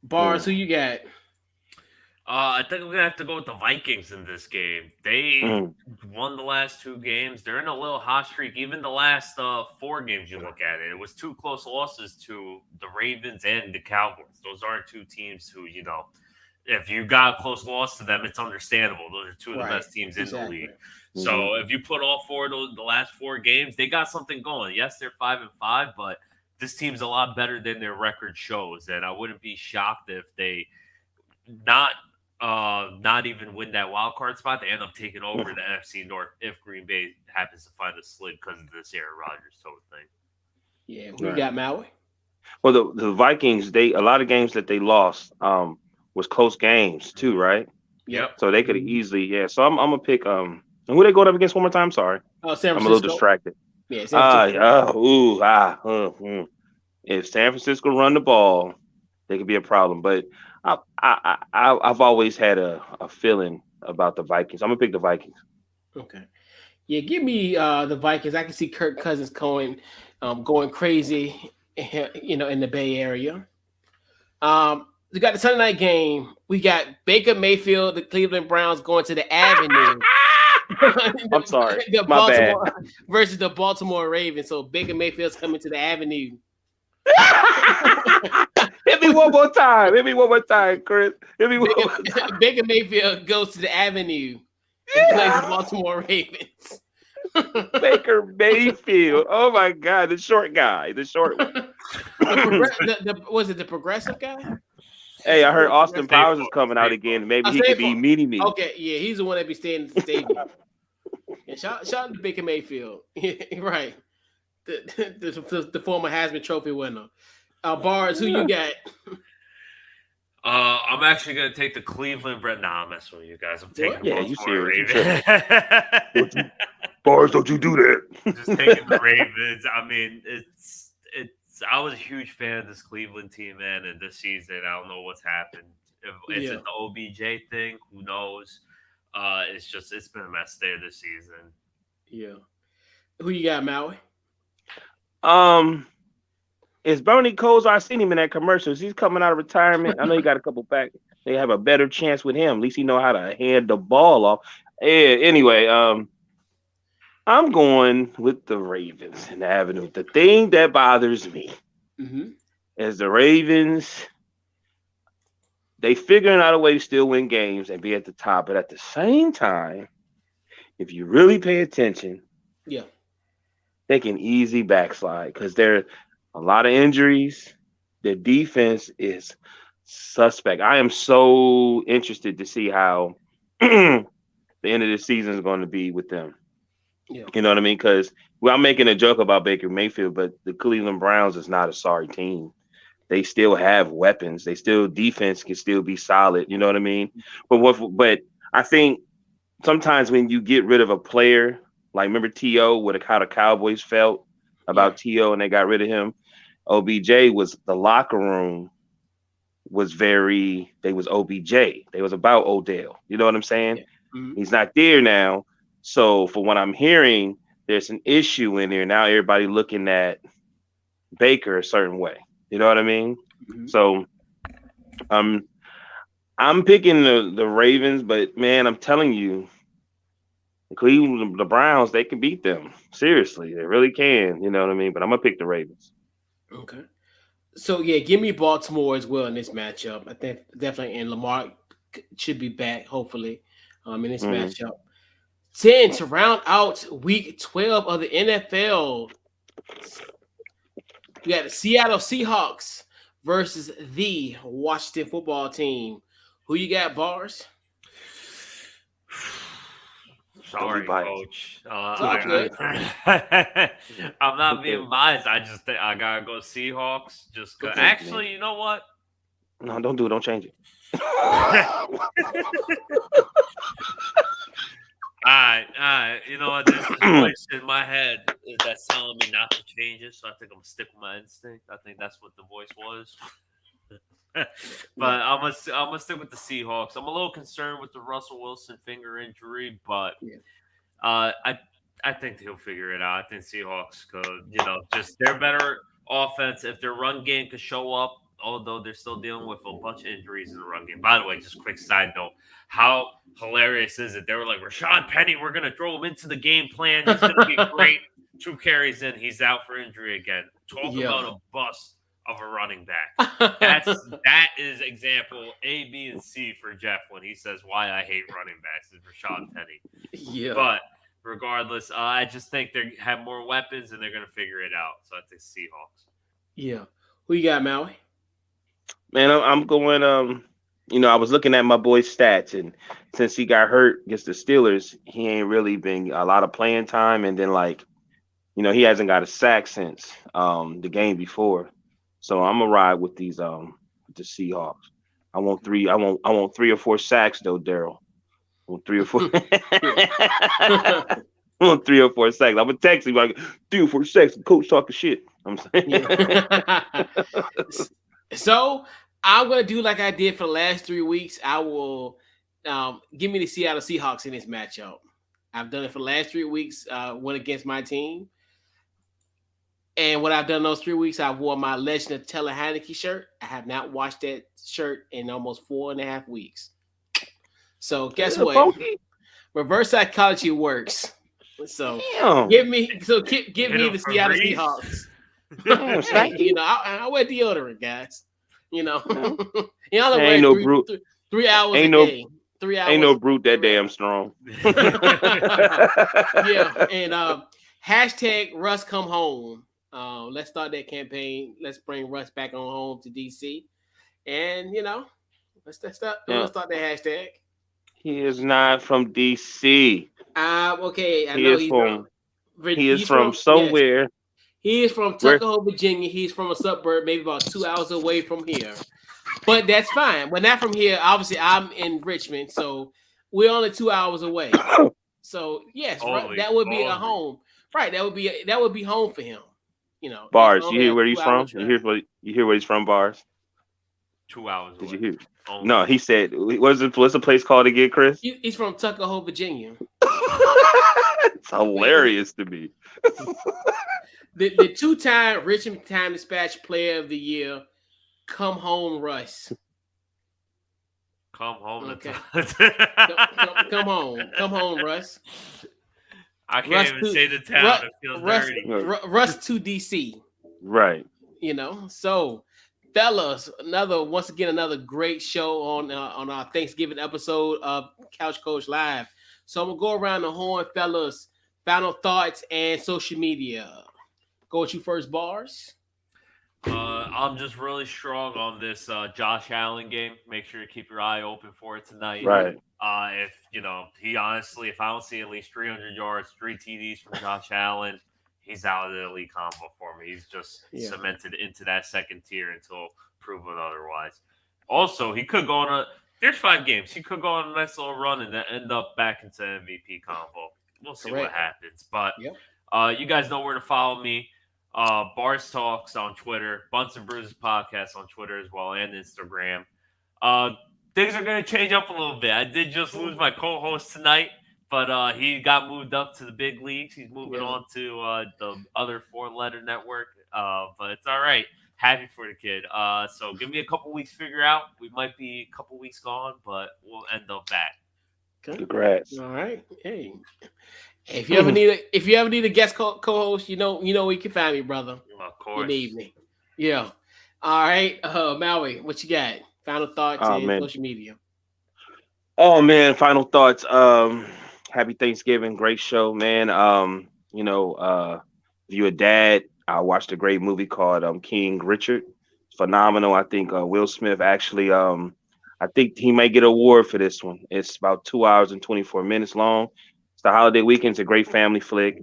Bars, who you got? I think I'm going to have to go with the Vikings in this game. They won the last two games. They're in a little hot streak. Even the last 4 games you look at it was 2 close losses to the Ravens and the Cowboys. Those aren't 2 teams who, if you got a close loss to them, it's understandable. Those are 2 of the best teams in the league. So if you put all 4 of the last 4 games, they got something going. Yes, they're 5-5, but this team's a lot better than their record shows. And I wouldn't be shocked if they not even win that wild card spot. They end up taking over the NFC North if Green Bay happens to find a slid because of this Aaron Rodgers sort of thing. Yeah, who you got, Maui? Well, the Vikings, a lot of games that they lost was close games too, right? Yep. So they could have easily, yeah. So I'm gonna pick and who they going up against one more time? Sorry, Oh, San I'm a little Francisco. distracted. Yeah, San Francisco. If San Francisco run the ball, they could be a problem. But I've always had a feeling about the Vikings. I'm gonna pick the Vikings. Okay. Yeah, give me the Vikings. I can see Kirk Cousins going crazy, in the Bay Area. We got the Sunday night game. We got Baker Mayfield, the Cleveland Browns, going to the Avenue. I'm sorry, the my Baltimore bad. versus the Baltimore Ravens. So Baker Mayfield's coming to the Avenue. Hit me one more time. Hit me one more time, Chris. Hit me one more time. Baker Mayfield goes to the Avenue and plays the Baltimore Ravens. Baker Mayfield. Oh my God, the short guy, the short one. Was it the progressive guy? Hey, I heard Austin Powers is coming out again. Maybe he could be meeting me. Okay, yeah, he's the one that be staying at the stadium. Yeah, shout out to Baker Mayfield. Right. The former Heisman Trophy winner. Bars, who you got? I'm actually gonna take the Cleveland Brett. Nah, I'm messing with you guys. I'm taking the Baltimore Ravens. Bars, don't you do that? Just taking the Ravens. I mean, it's. I was a huge fan of this Cleveland team, man, and this season, I don't know what's happened. Is it the OBJ thing? Who knows? It's been a mess there this season. Yeah. Who you got, Maui? It's Bernie Kosar. I seen him in that commercials. He's coming out of retirement. I know he got a couple back. They have a better chance with him. At least he know how to hand the ball off. Yeah, anyway, I'm going with the Ravens in the Avenue. The thing that bothers me is the Ravens. They figuring out a way to still win games and be at the top, but at the same time, if you really pay attention, they can easily backslide because there are a lot of injuries. The defense is suspect. I am so interested to see how the end of the season is going to be with them. Yeah. You know what I mean? Because I'm making a joke about Baker Mayfield, but the Cleveland Browns is not a sorry team. They still have weapons. Defense can still be solid. You know what I mean? But I think sometimes when you get rid of a player, like remember T.O., how the Cowboys felt about T.O. and they got rid of him. OBJ was the locker room was OBJ. They was about Odell. You know what I'm saying? Yeah. He's not there now. So for what I'm hearing, there's an issue in there. Now everybody looking at Baker a certain way. You know what I mean? So I'm picking the Ravens, but man, I'm telling you, the Browns, they can beat them. Seriously, they really can. You know what I mean? But I'm gonna pick the Ravens. Okay. So yeah, give me Baltimore as well in this matchup. I think definitely, and Lamar should be back hopefully in this matchup. 10 to round out week 12 of the NFL. We got the Seattle Seahawks versus the Washington football team. Who you got, Bars? Sorry, Coach. Good. I'm not being biased. I just think I gotta go Seahawks. Just go. Actually, man. You know what? No, don't do it. Don't change it. All right. You know what? There's this voice in my head that's telling me not to change it, so I think I'm gonna stick with my instinct. I think that's what the voice was. But I'm gonna stick with the Seahawks. I'm a little concerned with the Russell Wilson finger injury, but I think he'll figure it out. I think Seahawks could, just they're better offense if their run game could show up. Although they're still dealing with a bunch of injuries in the run game. By the way, just quick side note: how hilarious is it? They were like, Rashad Penny, we're gonna throw him into the game plan. He's gonna be great. 2 carries in, he's out for injury again. Talk about a bust of a running back. That is example A, B, and C for Jeff when he says why I hate running backs is Rashad Penny. Yeah. But regardless, I just think they have more weapons and they're gonna figure it out. So I think Seahawks. Yeah. Who you got, Maui? Man, I'm going. I was looking at my boy's stats, and since he got hurt against the Steelers, he ain't really been a lot of playing time, and then he hasn't got a sack since the game before. So I'm gonna ride with these with the Seahawks. I want three. I want 3 or 4 sacks though, Daryl. I want 3 or 4. I want 3 or 4 sacks. I'm gonna text him like 3 or 4 sacks. The coach talking shit. I'm saying. Yeah. So I'm gonna do like I did for the last 3 weeks. I will give me the Seattle Seahawks in this matchup. I've done it for the last 3 weeks. Went against my team, and what I've done those 3 weeks, I've worn my Legend of Taylor Heineke shirt. I have not washed that shirt in almost 4.5 weeks. So guess what? Funky? Reverse psychology works. So Damn. give me the Seattle Reese. Seahawks. Damn, Hey, Stanky. I wear deodorant, guys. You know, you Ain't only no wear brute. 3 hours Ain't a no- day. 3 hours. Ain't no brute that damn strong. Yeah, and hashtag Russ come home. Let's start that campaign. Let's bring Russ back on home to DC, and let's start that hashtag. He is not from DC. Okay, I He know is from. He is he's from somewhere. Yes, he is from Where- Tuckahoe, Virginia. He's from a suburb, maybe about 2 hours away from here. But that's fine. But not from here. Obviously, I'm in Richmond, so we're only 2 hours away. So yes, right, that would be a home. Right, that would be home for him. Bars. it's You only hear a where he's 2 hour from? drive. You hear where he's from? Bars. 2 hours. Did away. you hear? Only. No, he said. What's the place called again, Chris? He's from Tuckahoe, Virginia. It's hilarious to me. The 2-time Richmond Time-Dispatch Player of the Year. Come home, Russ. Come home. Okay. Come Come home, Russ. I can't Russ even to- say the town. It feels dirty. Russ to DC. Right. So fellas, another great show on our Thanksgiving episode of Couch Coach Live. So I'm gonna go around the horn, fellas. Final thoughts and social media. Go with you first, Bars. I'm just really strong on this Josh Allen game. Make sure you keep your eye open for it tonight. Right. If he honestly, if I don't see at least 300 yards, 3 TDs from Josh Allen, he's out of the elite combo for me. He's just cemented into that second tier until proven otherwise. Also, he could go on there's 5 games. He could go on a nice little run and then end up back into MVP combo. We'll see what happens. But you guys know where to follow me. Bars Talks on Twitter, Bunts and Bruises Podcast on Twitter as well, and Instagram. Things are going to change up a little bit. I did just lose my co-host tonight, but he got moved up to the big leagues. He's moving on to the other 4-letter network, but it's all right. Happy for the kid. So give me a couple weeks to figure out. We might be a couple weeks gone, but we'll end up back. Congrats. All right. Hey. If you ever need a guest co-host, you know where you can find me, brother. Of course. You need me. Yeah. All right. Maui, what you got? Final thoughts and social media. Oh man, final thoughts. Happy Thanksgiving, great show, man. If you're a dad, I watched a great movie called King Richard. Phenomenal. I think Will Smith actually I think he may get an award for this one. It's about 2 hours and 24 minutes long. It's the holiday weekend. It's a great family flick.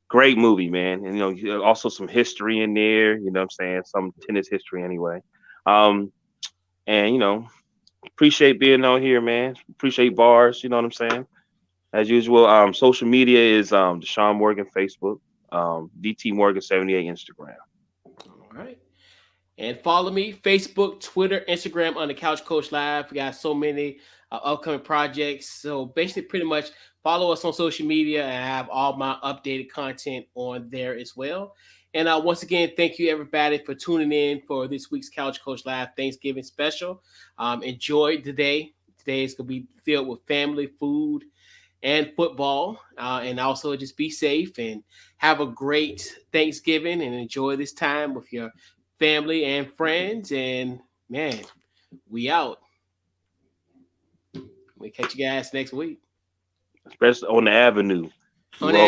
Great movie, man. And also some history in there. You know what I'm saying? Some tennis history anyway. And appreciate being on here, man. Appreciate Bars. You know what I'm saying? As usual, social media is Deshaun Morgan Facebook, DT Morgan 78 Instagram. All right. And follow me, Facebook, Twitter, Instagram on the Couch Coach Live. We got so many upcoming projects. So basically pretty much follow us on social media, and I have all my updated content on there as well. And once again, thank you everybody for tuning in for this week's Couch Coach Live Thanksgiving special. Enjoy the day. Today is going to be filled with family, food, and football. And also just be safe and have a great Thanksgiving and enjoy this time with your family and friends. And man, we out. We catch you guys next week. Especially on the avenue. On the